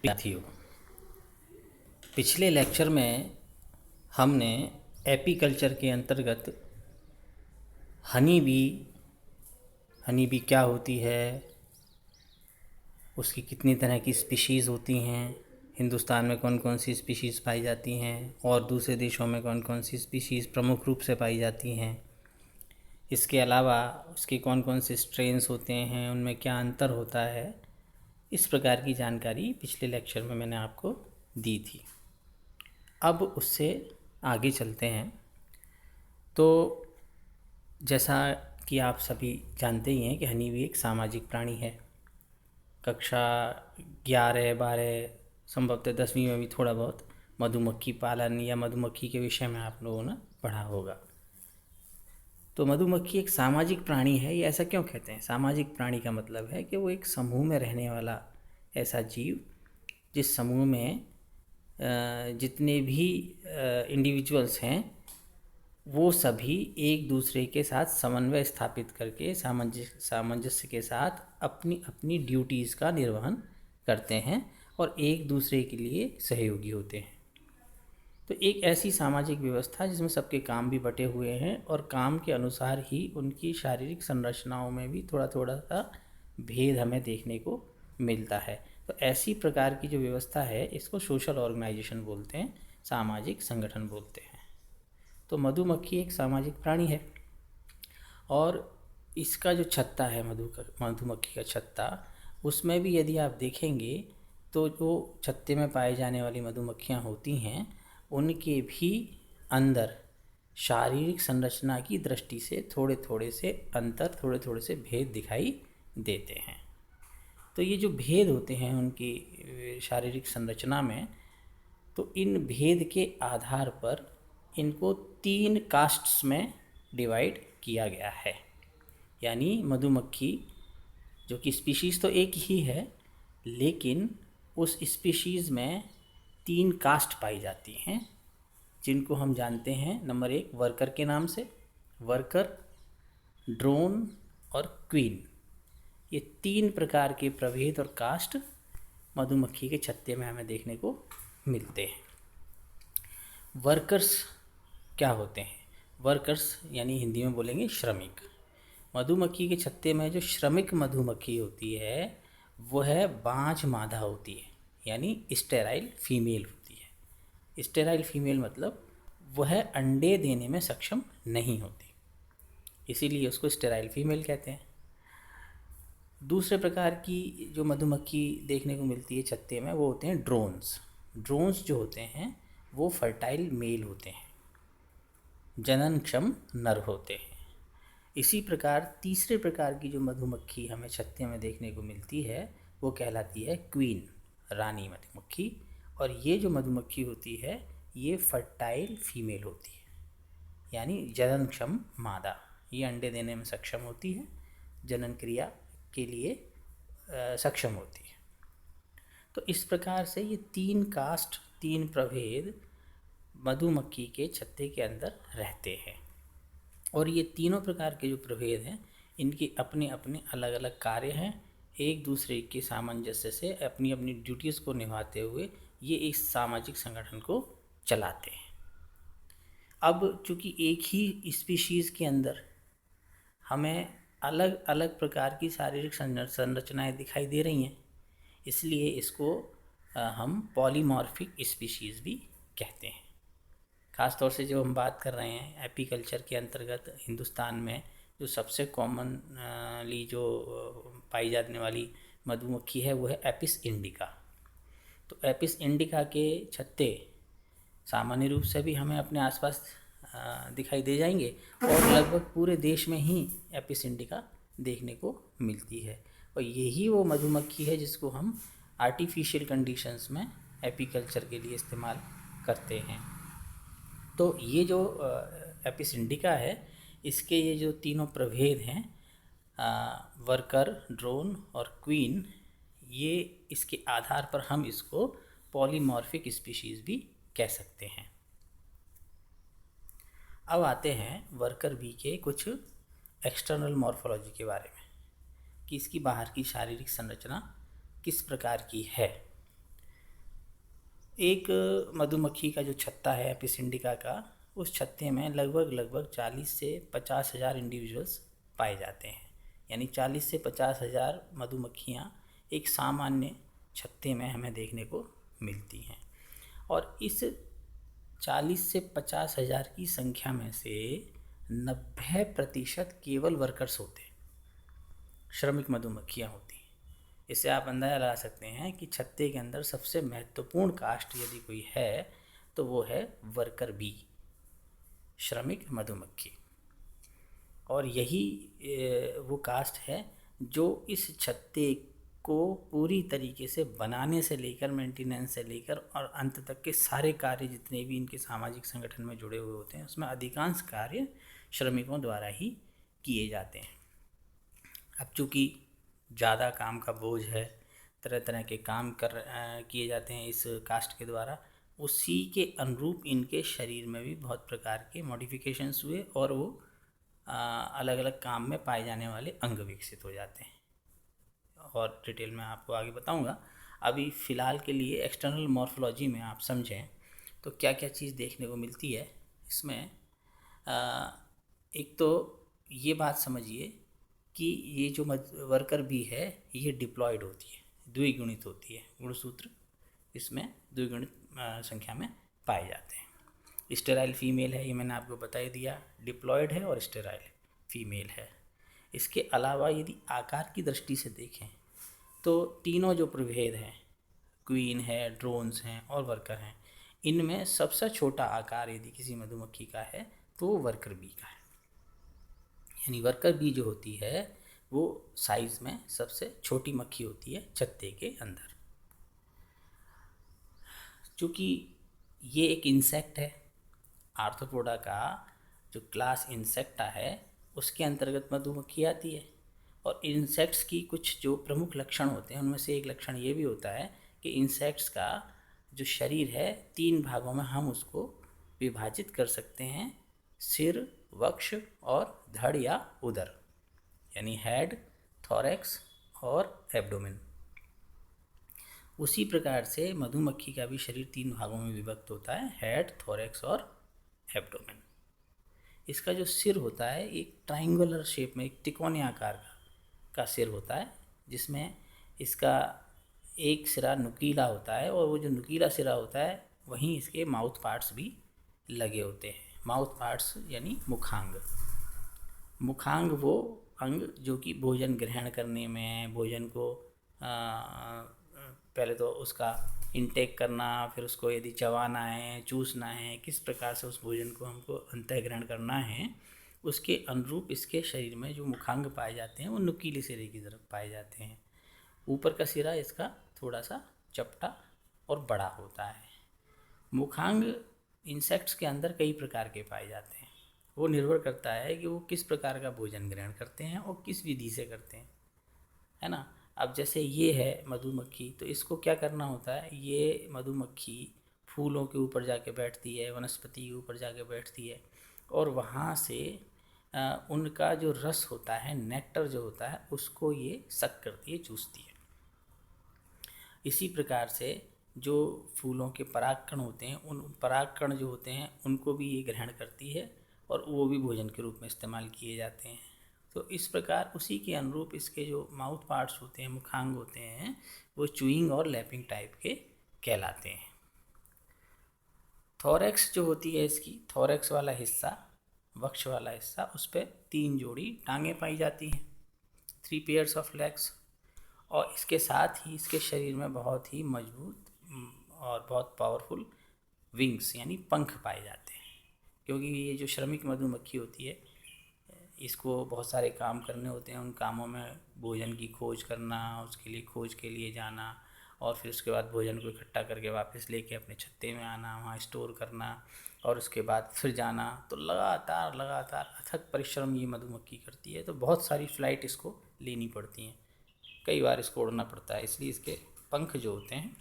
साथियों, पिछले लेक्चर में हमने एपीकल्चर के अंतर्गत हनी बी क्या होती है, उसकी कितनी तरह की स्पीशीज़ होती हैं, हिंदुस्तान में कौन कौन सी स्पीशीज़ पाई जाती हैं और दूसरे देशों में कौन कौन सी स्पीशीज़ प्रमुख रूप से पाई जाती हैं, इसके अलावा उसके कौन कौन से स्ट्रेन्स होते हैं, उनमें क्या अंतर होता है, इस प्रकार की जानकारी पिछले लेक्चर में मैंने आपको दी थी। अब उससे आगे चलते हैं। तो जैसा कि आप सभी जानते ही हैं कि हनी भी एक सामाजिक प्राणी है। कक्षा 11-12 संभवतः 10वीं में भी थोड़ा बहुत मधुमक्खी पालन या मधुमक्खी के विषय में आप लोगों ने पढ़ा होगा। तो मधुमक्खी एक सामाजिक प्राणी है। ये ऐसा क्यों कहते हैं? सामाजिक प्राणी का मतलब है कि वो एक समूह में रहने वाला ऐसा जीव, जिस समूह में जितने भी इंडिविजुअल्स हैं वो सभी एक दूसरे के साथ समन्वय स्थापित करके सामंजस्य के साथ अपनी अपनी ड्यूटीज़ का निर्वहन करते हैं और एक दूसरे के लिए सहयोगी होते हैं। तो एक ऐसी सामाजिक व्यवस्था जिसमें सबके काम भी बटे हुए हैं और काम के अनुसार ही उनकी शारीरिक संरचनाओं में भी थोड़ा थोड़ा सा भेद हमें देखने को मिलता है। तो ऐसी प्रकार की जो व्यवस्था है इसको सोशल ऑर्गेनाइजेशन बोलते हैं, सामाजिक संगठन बोलते हैं। तो मधुमक्खी एक सामाजिक प्राणी है और इसका जो छत्ता है मधुमक्खी का छत्ता, उसमें भी यदि आप देखेंगे तो जो छत्ते में पाए जाने वाली मधुमक्खियाँ होती हैं उनके भी अंदर शारीरिक संरचना की दृष्टि से थोड़े थोड़े से अंतर, थोड़े थोड़े से भेद दिखाई देते हैं। तो ये जो भेद होते हैं उनकी शारीरिक संरचना में, तो इन भेद के आधार पर इनको 3 कास्ट्स में डिवाइड किया गया है। यानी मधुमक्खी जो कि स्पीशीज़ तो एक ही है, लेकिन उस स्पीशीज़ में 3 कास्ट पाई जाती हैं, जिनको हम जानते हैं नंबर 1 वर्कर के नाम से। वर्कर, ड्रोन और क्वीन, ये 3 प्रकार के प्रभेद और कास्ट मधुमक्खी के छत्ते में हमें देखने को मिलते हैं। वर्कर्स क्या होते हैं? वर्कर्स यानी हिंदी में बोलेंगे श्रमिक। मधुमक्खी के छत्ते में जो श्रमिक मधुमक्खी होती है वो है बांझ मादा होती है, यानी स्टेराइल फीमेल होती है। स्टेराइल फीमेल मतलब वह अंडे देने में सक्षम नहीं होती, इसीलिए उसको स्टेराइल फीमेल कहते हैं। दूसरे प्रकार की जो मधुमक्खी देखने को मिलती है छत्ते में वो होते हैं ड्रोन्स। ड्रोन्स जो होते हैं वो फर्टाइल मेल होते हैं, जननक्षम नर होते हैं। इसी प्रकार तीसरे प्रकार की जो मधुमक्खी हमें छत्ते में देखने को मिलती है वो कहलाती है क्वीन, रानी मधुमक्खी। और ये जो मधुमक्खी होती है ये फर्टाइल फीमेल होती है, यानी जननक्षम मादा। ये अंडे देने में सक्षम होती है, जनन क्रिया के लिए सक्षम होती है। तो इस प्रकार से ये 3 कास्ट, 3 प्रभेद मधुमक्खी के छत्ते के अंदर रहते हैं। और ये तीनों प्रकार के जो प्रभेद हैं इनके अपने अपने अलग अलग कार्य हैं। एक दूसरे के सामंजस्य से अपनी अपनी ड्यूटीज़ को निभाते हुए ये इस सामाजिक संगठन को चलाते हैं। अब चूँकि एक ही स्पीशीज़ के अंदर हमें अलग अलग प्रकार की शारीरिक संरचनाएं दिखाई दे रही हैं, इसलिए इसको हम पॉलीमॉर्फिक स्पीशीज़ भी कहते हैं। ख़ास तौर से जो हम बात कर रहे हैं एपीकल्चर के अंतर्गत हिंदुस्तान में जो सबसे कॉमनली जो पाई जाने वाली मधुमक्खी है वो है एपिस इंडिका। तो एपिस इंडिका के छत्ते सामान्य रूप से भी हमें अपने आसपास दिखाई दे जाएंगे और लगभग पूरे देश में ही एपिस इंडिका देखने को मिलती है। और यही वो मधुमक्खी है जिसको हम आर्टिफिशियल कंडीशंस में एपीकल्चर के लिए इस्तेमाल करते हैं। तो ये जो एपिस इंडिका है इसके ये जो तीनों प्रभेद हैं वर्कर, ड्रोन और क्वीन, ये इसके आधार पर हम इसको पॉलीमॉर्फिक स्पीशीज़ भी कह सकते हैं। अब आते हैं वर्कर बी के कुछ एक्सटर्नल मॉर्फोलॉजी के बारे में कि इसकी बाहर की शारीरिक संरचना किस प्रकार की है। एक मधुमक्खी का जो छत्ता है एपिस इंडिका का, उस छत्ते में लगभग 40 से 50 हज़ार इंडिविजुअल्स पाए जाते हैं। यानी 40 से 50 हज़ार मधुमक्खियाँ एक सामान्य छत्ते में हमें देखने को मिलती हैं। और इस 40 से 50 हज़ार की संख्या में से 90% केवल वर्कर्स होते हैं, श्रमिक मधुमक्खियाँ होती हैं। इससे आप अंदाज़ा लगा सकते हैं कि छत्ते के अंदर सबसे महत्वपूर्ण कास्ट यदि कोई है तो वो है वर्कर बी, श्रमिक मधुमक्खी। और यही वो कास्ट है जो इस छत्ते को पूरी तरीके से बनाने से लेकर, मेंटेनेंस से लेकर और अंत तक के सारे कार्य जितने भी इनके सामाजिक संगठन में जुड़े हुए होते हैं उसमें अधिकांश कार्य श्रमिकों द्वारा ही किए जाते हैं। अब चूँकि ज़्यादा काम का बोझ है, तरह तरह के काम किए जाते हैं इस कास्ट के द्वारा, उसी के अनुरूप इनके शरीर में भी बहुत प्रकार के मॉडिफिकेशंस हुए और वो अलग अलग काम में पाए जाने वाले अंग विकसित हो जाते हैं। और डिटेल में आपको आगे बताऊंगा। अभी फ़िलहाल के लिए एक्सटर्नल मॉर्फोलॉजी में आप समझें तो क्या क्या चीज़ देखने को मिलती है इसमें। एक तो ये बात समझिए कि ये जो वर्कर बी है ये डिप्लॉयड होती है, द्विगुणित होती है, गुणसूत्र इसमें द्विगुणित संख्या में पाए जाते हैं। स्टेराइल फीमेल है, ये मैंने आपको बता ही दिया, डिप्लॉयड है और स्टेराइल फीमेल है। इसके अलावा यदि आकार की दृष्टि से देखें तो तीनों जो प्रभेद हैं, क्वीन है, ड्रोन्स हैं और वर्कर हैं, इनमें सबसे छोटा आकार यदि किसी मधुमक्खी का है तो वो वर्कर बी का है। यानी वर्कर बी जो होती है वो साइज़ में सबसे छोटी मक्खी होती है छत्ते के अंदर। चूँकि ये एक इंसेक्ट है, आर्थ्रोपोडा का जो क्लास इंसेक्टा है उसके अंतर्गत मधुमक्खी आती है। और इंसेक्ट्स की कुछ जो प्रमुख लक्षण होते हैं उनमें से एक लक्षण ये भी होता है कि इंसेक्ट्स का जो शरीर है 3 भागों में हम उसको विभाजित कर सकते हैं, सिर, वक्ष और धड़ या उदर, यानी हेड, थोरैक्स और एब्डोमेन। उसी प्रकार से मधुमक्खी का भी शरीर 3 भागों में विभक्त होता है, हेड, थोरैक्स और एब्डोमेन। इसका जो सिर होता है एक ट्रायंगुलर शेप में, एक तिकोने आकार का सिर होता है, जिसमें इसका एक सिरा नुकीला होता है और वो जो नुकीला सिरा होता है वहीं इसके माउथ पार्ट्स भी लगे होते हैं। माउथ पार्ट्स यानी मुखांग। मुखांग वो अंग जो कि भोजन ग्रहण करने में, भोजन को पहले तो उसका इनटेक करना, फिर उसको यदि चबाना है, चूसना है, किस प्रकार से उस भोजन को हमको अंतःग्रहण करना है, उसके अनुरूप इसके शरीर में जो मुखांग पाए जाते हैं वो नुकीले सिरे की तरफ पाए जाते हैं। ऊपर का सिरा इसका थोड़ा सा चपटा और बड़ा होता है। मुखांग इंसेक्ट्स के अंदर कई प्रकार के पाए जाते हैं। वो निर्भर करता है कि वो किस प्रकार का भोजन ग्रहण करते हैं और किस विधि से करते हैं, है ना। अब जैसे ये है मधुमक्खी, तो इसको क्या करना होता है, ये मधुमक्खी फूलों के ऊपर जाके बैठती है, वनस्पति के ऊपर जाके बैठती है और वहाँ से उनका जो रस होता है, नेक्टर जो होता है, उसको ये सक करती है, चूसती है। इसी प्रकार से जो फूलों के परागकण होते हैं, उन परागकण जो होते हैं उनको भी ये ग्रहण करती है और वो भी भोजन के रूप में इस्तेमाल किए जाते हैं। तो इस प्रकार उसी के अनुरूप इसके जो माउथ पार्ट्स होते हैं, मुखांग होते हैं, वो चूइंग और लैपिंग टाइप के कहलाते हैं। थोरैक्स जो होती है इसकी, थोरैक्स वाला हिस्सा, वक्ष वाला हिस्सा, उस पर 3 जोड़ी टांगें पाई जाती हैं, 3 पेयर्स ऑफ लेग्स। और इसके साथ ही इसके शरीर में बहुत ही मजबूत और बहुत पावरफुल विंग्स यानी पंख पाए जाते हैं। क्योंकि ये जो श्रमिक मधुमक्खी होती है इसको बहुत सारे काम करने होते हैं। उन कामों में भोजन की खोज करना, उसके लिए खोज के लिए जाना और फिर उसके बाद भोजन को इकट्ठा करके वापस लेके अपने छत्ते में आना, वहाँ स्टोर करना और उसके बाद फिर जाना। तो लगातार अथक परिश्रम ये मधुमक्खी करती है। तो बहुत सारी फ्लाइट इसको लेनी पड़ती हैं, कई बार इसको उड़ना पड़ता है, इसलिए इसके पंख जो होते हैं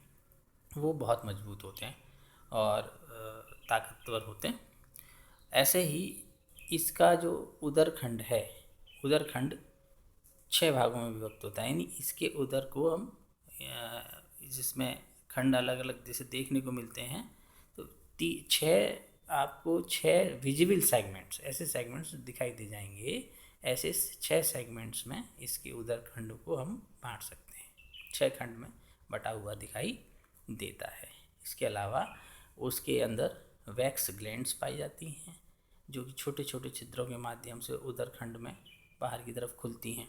वो बहुत मजबूत होते हैं और ताकतवर होते हैं। ऐसे ही इसका जो उदरखंड है, उदरखंड 6 भागों में विभक्त होता है। यानी इसके उदर को हम जिसमें खंड अलग अलग जैसे देखने को मिलते हैं, तो 6 विजिबल सेगमेंट्स, ऐसे सेगमेंट्स दिखाई दे जाएंगे। ऐसे 6 सेगमेंट्स में इसके उदर खंड को हम बांट सकते हैं, 6 खंड में बटा हुआ दिखाई देता है। इसके अलावा उसके अंदर वैक्स ग्लैंड्स पाई जाती हैं, जो कि छोटे छोटे छिद्रों के माध्यम से उदर खंड में बाहर की तरफ खुलती हैं।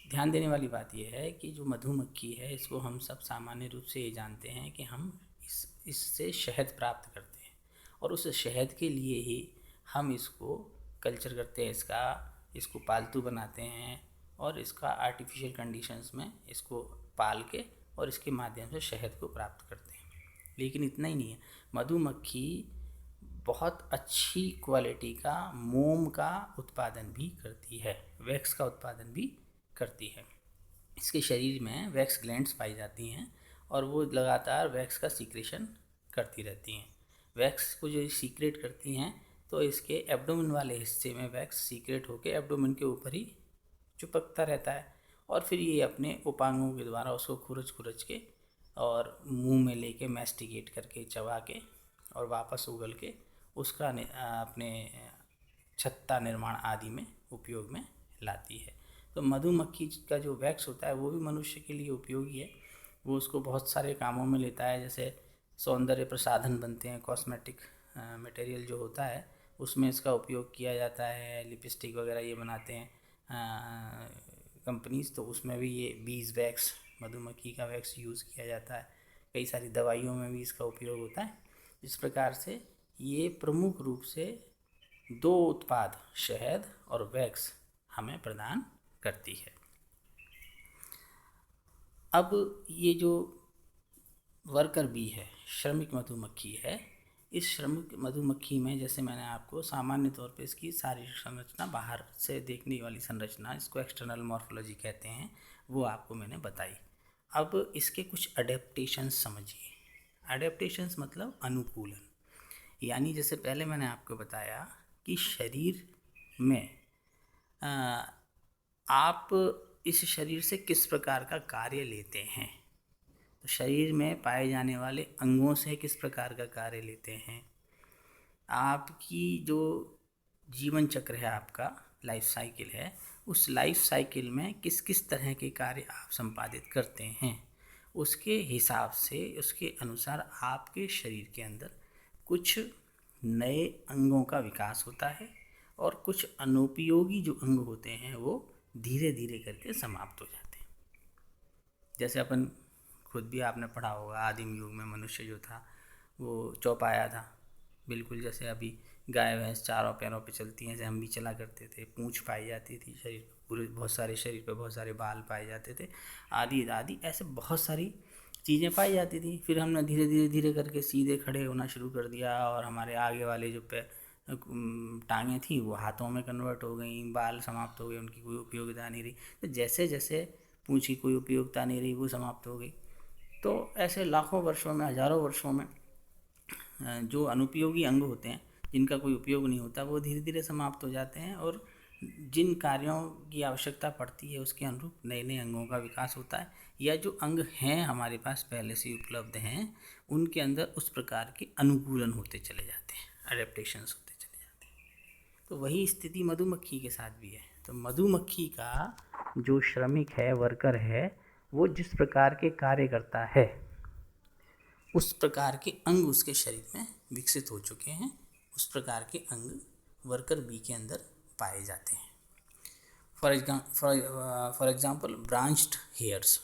ध्यान देने वाली बात यह है कि जो मधुमक्खी है, इसको हम सब सामान्य रूप से ये जानते हैं कि हम इससे शहद प्राप्त करते हैं, और उस शहद के लिए ही हम इसको कल्चर करते हैं, इसको पालतू बनाते हैं, और इसका आर्टिफिशियल कंडीशंस में इसको पाल के और इसके माध्यम से शहद को प्राप्त करते हैं। लेकिन इतना ही नहीं है, मधुमक्खी बहुत अच्छी क्वालिटी का मोम का उत्पादन भी करती है, वैक्स का उत्पादन भी करती है। इसके शरीर में वैक्स ग्लैंड्स पाई जाती हैं, और वो लगातार वैक्स का सीक्रेशन करती रहती हैं। वैक्स को जो सीक्रेट करती हैं, तो इसके एब्डोमेन वाले हिस्से में वैक्स सीक्रेट होकर एब्डोमेन के ऊपर ही चिपकता रहता है, और फिर ये अपने उपांगों के द्वारा उसको खुरच के और मुंह में लेके मैस्टिकेट करके, चबा के और वापस उगल के उसका अपने छत्ता निर्माण आदि में उपयोग में लाती है। तो मधुमक्खी का जो वैक्स होता है वो भी मनुष्य के लिए उपयोगी है। वो उसको बहुत सारे कामों में लेता है, जैसे सौंदर्य प्रसाधन बनते हैं, कॉस्मेटिक मटेरियल जो होता है उसमें इसका उपयोग किया जाता है। लिपस्टिक वगैरह ये बनाते हैं कंपनीज, तो उसमें भी ये बीज वैक्स, मधुमक्खी का वैक्स यूज़ किया जाता है। कई सारी दवाइयों में भी इसका उपयोग होता है। इस प्रकार से ये प्रमुख रूप से 2 उत्पाद, शहद और वैक्स, हमें प्रदान करती है। अब ये जो वर्कर बी है, श्रमिक मधुमक्खी है, इस श्रमिक मधुमक्खी में जैसे मैंने आपको सामान्य तौर पे इसकी शारीरिक संरचना, बाहर से देखने वाली संरचना, इसको एक्सटर्नल मॉर्फोलॉजी कहते हैं, वो आपको मैंने बताई। अब इसके कुछ अडेप्टेशंस समझिए। अडेप्टेशंस मतलब अनुकूलन, यानी जैसे पहले मैंने आपको बताया कि शरीर में आप इस शरीर से किस प्रकार का कार्य लेते हैं, तो शरीर में पाए जाने वाले अंगों से किस प्रकार का कार्य लेते हैं, आपकी जो जीवन चक्र है, आपका लाइफ साइकिल है, उस लाइफ साइकिल में किस किस तरह के कार्य आप संपादित करते हैं, उसके हिसाब से, उसके अनुसार आपके शरीर के अंदर कुछ नए अंगों का विकास होता है, और कुछ अनुपयोगी जो अंग होते हैं वो धीरे धीरे करके समाप्त हो जाते हैं। जैसे अपन खुद भी आपने पढ़ा होगा, आदिम युग में मनुष्य जो था वो चौपाया था, बिल्कुल जैसे अभी गाय भैंस चारों पैरों पे चलती हैं, जैसे हम भी चला करते थे। पूंछ पाई जाती थी शरीर पर, पूरे बहुत सारे शरीर पे बहुत सारे बाल पाए जाते थे, आदि आदि ऐसे बहुत सारी चीज़ें पाई जाती थी। फिर हमने धीरे धीरे धीरे करके सीधे खड़े होना शुरू कर दिया, और हमारे आगे वाले जो टांगें थी वो हाथों में कन्वर्ट हो गई, बाल समाप्त हो गए, उनकी कोई उपयोगिता नहीं रही। तो जैसे जैसे पूंछ की कोई उपयोगिता नहीं रही, वो समाप्त हो गई। तो ऐसे लाखों वर्षों में, हजारों वर्षों में जो अनुपयोगी अंग होते हैं, जिनका कोई उपयोग नहीं होता, वो धीरे धीरे समाप्त हो जाते हैं, और जिन कार्यों की आवश्यकता पड़ती है उसके अनुरूप नए नए अंगों का विकास होता है, या जो अंग हैं हमारे पास पहले से उपलब्ध हैं, उनके अंदर उस प्रकार के अनुकूलन होते चले जाते हैं, अडेप्टेशंस होते चले जाते हैं। तो वही स्थिति मधुमक्खी के साथ भी है। तो मधुमक्खी का जो श्रमिक है, वर्कर है, वो जिस प्रकार के कार्य करता है, उस प्रकार के अंग उसके शरीर में विकसित हो चुके हैं। उस प्रकार के अंग वर्कर बी के अंदर पाए जाते हैं। फॉर एग्जाम्पल ब्रांच्ड हेयर्स,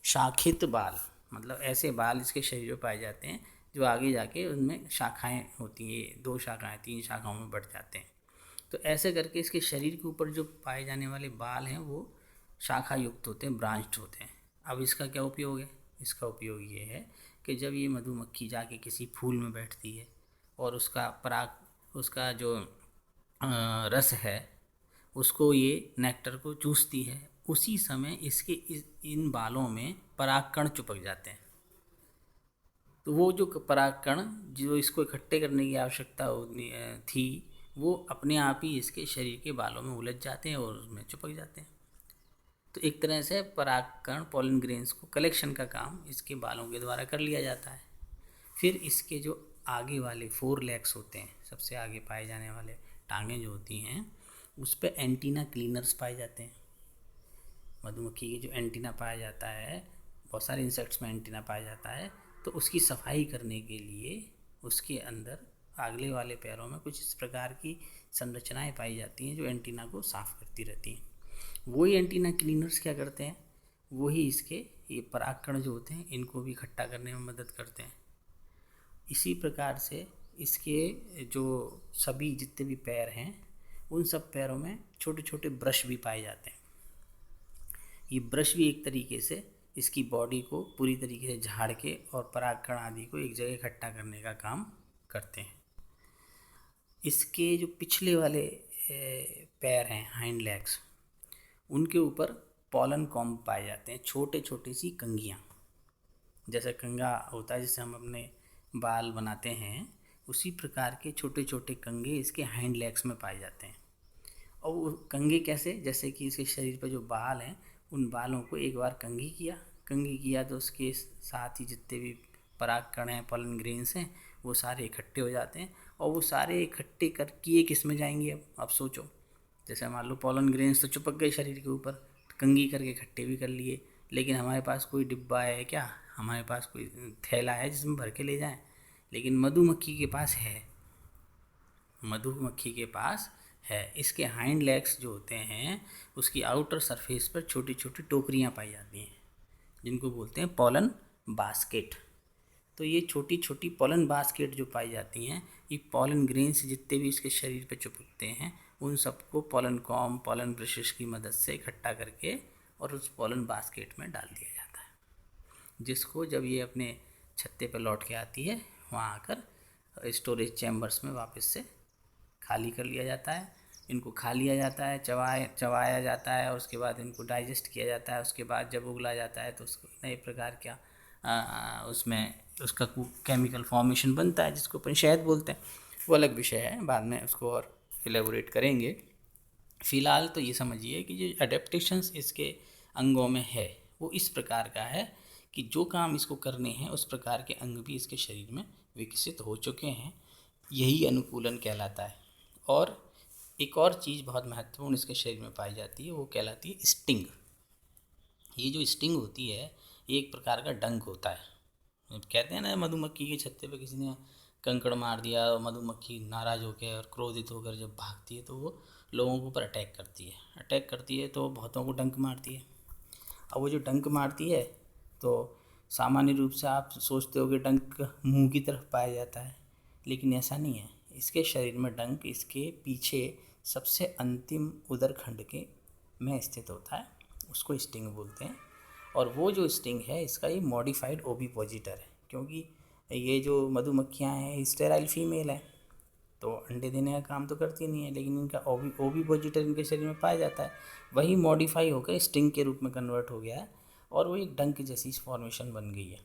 शाखित बाल, मतलब ऐसे बाल इसके शरीर में पाए जाते हैं जो आगे जाके उनमें शाखाएं होती हैं, 2 शाखाएं 3 शाखाओं में बढ़ जाते हैं। तो ऐसे करके इसके शरीर के ऊपर जो पाए जाने वाले बाल हैं वो शाखा युक्त होते हैं, ब्रांच्ड होते हैं। अब इसका क्या उपयोग है? इसका उपयोग ये है कि जब ये मधुमक्खी जाके किसी फूल में बैठती है और उसका जो रस है उसको ये नेक्टर को चूसती है, उसी समय इसके इन बालों में परागकण चिपक जाते हैं। तो वो जो परागकण जो इसको इकट्ठे करने की आवश्यकता थी, वो अपने आप ही इसके शरीर के बालों में उलझ जाते हैं और उसमें चिपक जाते हैं। तो एक तरह से परागकण पॉलन ग्रेन्स को कलेक्शन का काम इसके बालों के द्वारा कर लिया जाता है। फिर इसके जो आगे वाले 4 लेग्स होते हैं, सबसे आगे पाए जाने वाले टांगें जो होती हैं, उस पर एंटीना क्लीनर्स पाए जाते हैं। मधुमक्खी के जो एंटीना पाया जाता है, बहुत सारे इंसेक्ट्स में एंटीना पाया जाता है, तो उसकी सफाई करने के लिए उसके अंदर अगले वाले पैरों में कुछ इस प्रकार की संरचनाएं पाई जाती हैं जो एंटीना को साफ़ करती रहती हैं। वही एंटीना क्लीनर्स क्या करते हैं, वही इसके ये परागकण जो होते हैं इनको भी इकट्ठा करने में मदद करते हैं। इसी प्रकार से इसके जो सभी जितने भी पैर हैं, उन सब पैरों में छोटे छोटे ब्रश भी पाए जाते हैं। ये ब्रश भी एक तरीके से इसकी बॉडी को पूरी तरीके से झाड़ के और परागकण आदि को एक जगह इकट्ठा करने का काम करते हैं। इसके जो पिछले वाले पैर हैं, हाइंड लेग्स, उनके ऊपर पॉलन कॉम्ब पाए जाते हैं, छोटे छोटे सी कंघियाँ। जैसे कंघा होता है जिससे हम अपने बाल बनाते हैं, उसी प्रकार के छोटे छोटे कंघे इसके हाइंड लेग्स में पाए जाते हैं। और वो कंघे कैसे, जैसे कि इसके शरीर पर जो बाल हैं, उन बालों को एक बार कंघी किया तो उसके साथ ही जितने भी परागकण हैं, पॉलन ग्रेन्स हैं, वो सारे इकट्ठे हो जाते हैं। और वो सारे इकट्ठे कर किए किस में जाएंगे, अब सोचो। जैसे मान लो पॉलन ग्रेन्स तो चिपक गए शरीर के ऊपर, कंघी करके इकट्ठे भी कर लिए, लेकिन हमारे पास कोई डिब्बा है क्या, हमारे पास कोई थैला है जिसमें भर के ले जाएं? लेकिन मधुमक्खी के पास है, मधुमक्खी के पास है। इसके हाइंड लेग्स जो होते हैं, उसकी आउटर सरफेस पर छोटी छोटी टोकरियाँ पाई जाती हैं, जिनको बोलते हैं पॉलन बास्केट। तो ये छोटी छोटी पॉलन बास्केट जो पाई जाती हैं, ये पॉलन ग्रेन्स जितने भी इसके शरीर पे चिपकते हैं, उन सबको पॉलन कॉम्ब, पॉलन ब्रशेस की मदद से इकट्ठा करके और उस पॉलन बास्केट में डाल दिया जाता है, जिसको जब ये अपने छत्ते पर लौट के आती है, वहाँ आकर स्टोरेज चैम्बर्स में वापस से खाली कर लिया जाता है। इनको खा लिया जाता है, चबाया जाता है, और उसके बाद इनको डाइजेस्ट किया जाता है। उसके बाद जब उगला जाता है तो उसको नए प्रकार का उसमें उसका केमिकल फॉर्मेशन बनता है, जिसको अपन शहद बोलते हैं। वो अलग विषय है, बाद में उसको और एलेबोरेट करेंगे। फ़िलहाल तो ये समझिए कि जो अडेप्टेशंस इसके अंगों में है, वो इस प्रकार का है कि जो काम इसको करने हैं उस प्रकार के अंग भी इसके शरीर में विकसित हो चुके हैं। यही अनुकूलन कहलाता है। और एक और चीज़ बहुत महत्वपूर्ण इसके शरीर में पाई जाती है, वो कहलाती है स्टिंग। ये जो स्टिंग होती है, ये एक प्रकार का डंक होता है। कहते हैं ना, मधुमक्खी के छत्ते पे किसी ने कंकड़ मार दिया और मधुमक्खी नाराज़ होकर और क्रोधित होकर जब भागती है, तो वो लोगों के ऊपर अटैक करती है तो बहुतों को डंक मारती है। अब वो जो डंक मारती है, तो सामान्य रूप से आप सोचते हो कि डंक मुंह की तरफ पाया जाता है, लेकिन ऐसा नहीं है। इसके शरीर में डंक इसके पीछे सबसे अंतिम उदर खंड के में स्थित होता है, उसको स्टिंग बोलते हैं। और वो जो स्टिंग है, इसका ये मॉडिफाइड ओविपोजिटर है, क्योंकि ये जो मधुमक्खियाँ हैं स्टेराइल फीमेल है, तो अंडे देने का काम तो करती नहीं है, लेकिन इनका ओविपोजिटर इनके शरीर में पाया जाता है। वही मॉडिफाई होकर स्टिंग के रूप में कन्वर्ट हो गया है, और वो एक डंक जैसी फॉर्मेशन बन गई है।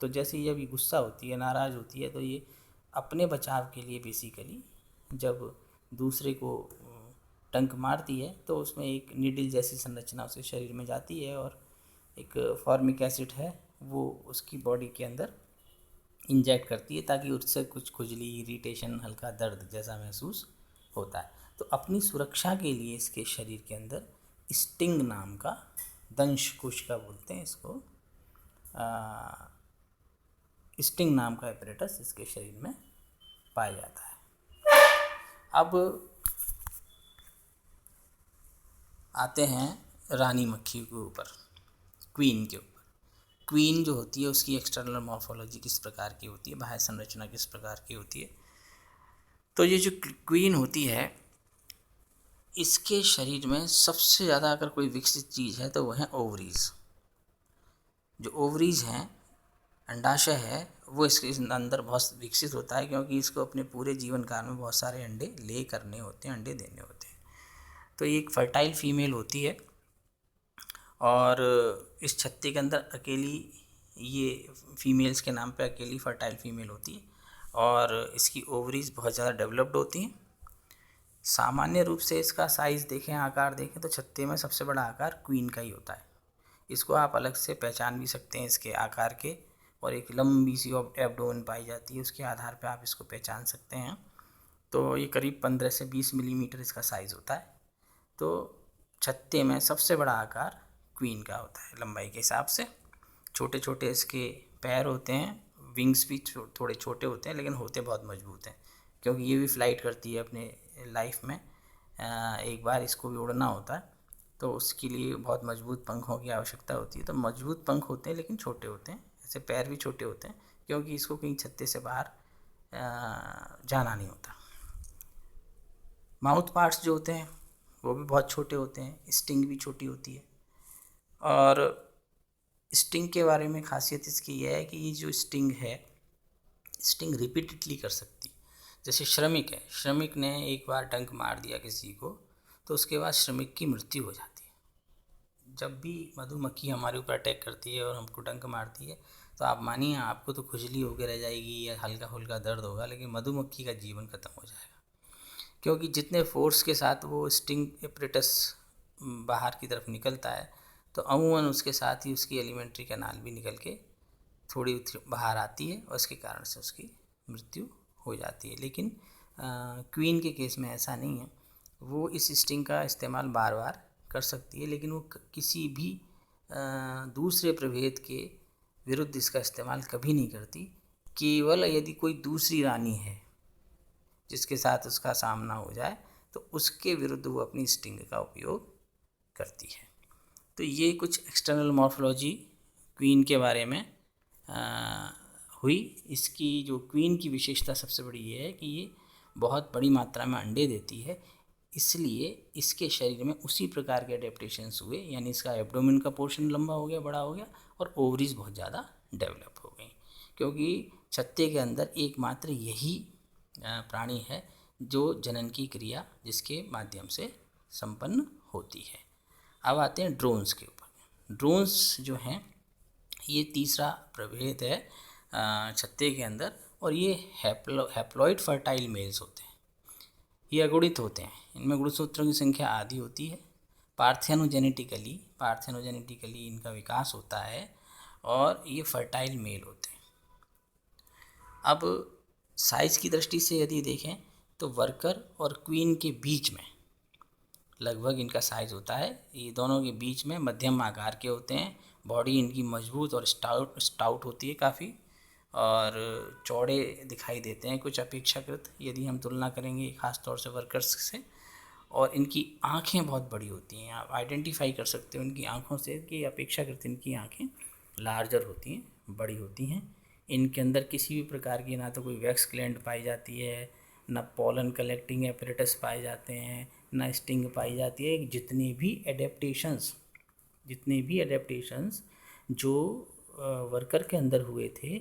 तो जैसे जब ये गुस्सा होती है, नाराज़ होती है, तो ये अपने बचाव के लिए बेसिकली जब दूसरे को डंक मारती है, तो उसमें एक नीडल जैसी संरचना उसके शरीर में जाती है, और एक फॉर्मिक एसिड है, वो उसकी बॉडी के अंदर इंजेक्ट करती है, ताकि उससे कुछ खुजली, इरिटेशन, हल्का दर्द जैसा महसूस होता है। तो अपनी सुरक्षा के लिए इसके शरीर के अंदर स्टिंग नाम का, दंश कोशिका बोलते हैं इसको, स्टिंग नाम का एपरेटस इसके शरीर में पाया जाता है। अब आते हैं रानी मक्खी के ऊपर, क्वीन के ऊपर। क्वीन जो होती है, उसकी एक्सटर्नल मॉर्फोलॉजी किस प्रकार की होती है, बाह्य संरचना किस प्रकार की होती है। तो ये जो क्वीन होती है, इसके शरीर में सबसे ज़्यादा अगर कोई विकसित चीज़ है तो वह है ओवरीज। जो ओवरीज हैं, अंडाशय है, वो इसके अंदर बहुत विकसित होता है, क्योंकि इसको अपने पूरे जीवन काल में बहुत सारे अंडे ले करने होते हैं, अंडे देने होते हैं। तो ये एक फर्टाइल फीमेल होती है, और इस छत्ते के अंदर अकेली, ये फीमेल्स के नाम पे अकेली फर्टाइल फीमेल होती है, और इसकी ओवरीज बहुत ज़्यादा डेवलप्ड होती हैं। सामान्य रूप से इसका साइज़ देखें, आकार देखें तो छत्ते में सबसे बड़ा आकार क्वीन का ही होता है। इसको आप अलग से पहचान भी सकते हैं इसके आकार के, और एक लंबी सी एब्डोमेन पाई जाती है, उसके आधार पे आप इसको पहचान सकते हैं। तो ये करीब 15 से 20 मिलीमीटर इसका साइज़ होता है। तो छत्ते में सबसे बड़ा आकार क्वीन का होता है लंबाई के हिसाब से। छोटे छोटे इसके पैर होते हैं, विंग्स भी थोड़े छोटे होते हैं, लेकिन होते बहुत मजबूत हैं, क्योंकि ये भी फ्लाइट करती है अपने लाइफ में। एक बार इसको भी उड़ना होता है, तो उसके लिए बहुत मजबूत पंखों की आवश्यकता होती है। तो मजबूत पंख होते हैं लेकिन छोटे होते हैं, ऐसे पैर भी छोटे होते हैं, क्योंकि इसको कहीं छत्ते से बाहर जाना नहीं होता। माउथ पार्ट्स जो होते हैं वो भी बहुत छोटे होते हैं, स्टिंग भी छोटी होती है। और स्टिंग के बारे में खासियत इसकी यह है कि ये जो स्टिंग है, स्टिंग रिपीटेडली कर सकती है। जैसे श्रमिक है, श्रमिक ने एक बार डंक मार दिया किसी को, तो उसके बाद श्रमिक की मृत्यु हो जाती है। जब भी मधुमक्खी हमारे ऊपर अटैक करती है और हमको डंक मारती है, तो आप मानिए आपको तो खुजली होकर रह जाएगी या हल्का फुल्का दर्द होगा, लेकिन मधुमक्खी का जीवन खत्म हो जाएगा, क्योंकि जितने फोर्स के साथ वो स्टिंग एपरेटस बाहर की तरफ निकलता है, तो अमूमन उसके साथ ही उसकी एलिमेंट्री कैनाल भी निकल के थोड़ी बाहर आती है, और इसके कारण से उसकी मृत्यु हो जाती है। लेकिन क्वीन के केस में ऐसा नहीं है, वो इस स्टिंग का इस्तेमाल बार बार कर सकती है, लेकिन वो किसी भी दूसरे प्रभेद के विरुद्ध इसका इस्तेमाल कभी नहीं करती। केवल यदि कोई दूसरी रानी है जिसके साथ उसका सामना हो जाए, तो उसके विरुद्ध वो अपनी स्टिंग का उपयोग करती है। तो ये कुछ एक्सटर्नल मॉर्फोलॉजी क्वीन के बारे में हुई। इसकी जो क्वीन की विशेषता सबसे बड़ी ये है कि ये बहुत बड़ी मात्रा में अंडे देती है, इसलिए इसके शरीर में उसी प्रकार के एडेप्टेशंस हुए, यानी इसका एब्डोमेन का पोर्शन लंबा हो गया, बड़ा हो गया, और ओवरीज बहुत ज़्यादा डेवलप हो गई, क्योंकि छत्ते के अंदर एकमात्र यही प्राणी है जो जनन की क्रिया जिसके माध्यम से संपन्न होती है। अब आते हैं ड्रोन्स के ऊपर। ड्रोन्स जो हैं ये तीसरा प्रभेद है छत्ते के अंदर, और ये हैप्लॉइड फर्टाइल मेल्स होते हैं। ये अगुणित होते हैं, इनमें गुणसूत्रों की संख्या आधी होती है। पार्थेनोजेनेटिकली इनका विकास होता है, और ये फर्टाइल मेल होते हैं। अब साइज़ की दृष्टि से यदि देखें तो वर्कर और क्वीन के बीच में लगभग इनका साइज़ होता है। ये दोनों के बीच में मध्यम आकार के होते हैं। बॉडी इनकी मजबूत और स्टाउट होती है काफ़ी, और चौड़े दिखाई देते हैं कुछ अपेक्षाकृत, यदि हम तुलना करेंगे ख़ास तौर से वर्कर्स से। और इनकी आँखें बहुत बड़ी होती हैं, आप आइडेंटिफाई कर सकते हो इनकी आँखों से कि अपेक्षाकृत इनकी आँखें लार्जर होती हैं, बड़ी होती हैं। इनके अंदर किसी भी प्रकार की ना तो कोई वैक्स ग्लैंड पाई जाती है, ना पॉलन कलेक्टिंग एपरेटस पाए जाते हैं, ना स्टिंग पाई जाती है। जितने भी एडेप्टेशंस जो वर्कर के अंदर हुए थे,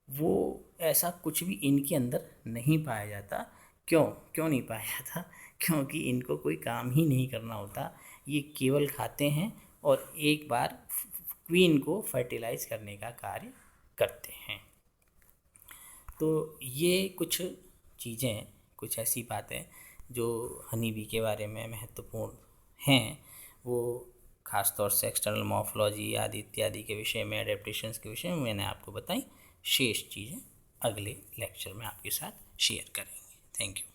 वो ऐसा कुछ भी इनके अंदर नहीं पाया जाता। क्यों नहीं पाया जाता? क्योंकि इनको कोई काम ही नहीं करना होता, ये केवल खाते हैं और एक बार क्वीन को फर्टिलाइज करने का कार्य करते हैं। तो ये कुछ चीज़ें, कुछ ऐसी बातें जो हनी बी के बारे में महत्वपूर्ण हैं, वो ख़ास तौर से एक्सटर्नल मॉर्फोलॉजी आदि इत्यादि के विषय में, एडेप्टेशंस के विषय में मैंने आपको बताई। शेष चीज़ें अगले लेक्चर में आपके साथ शेयर करेंगे। Thank you.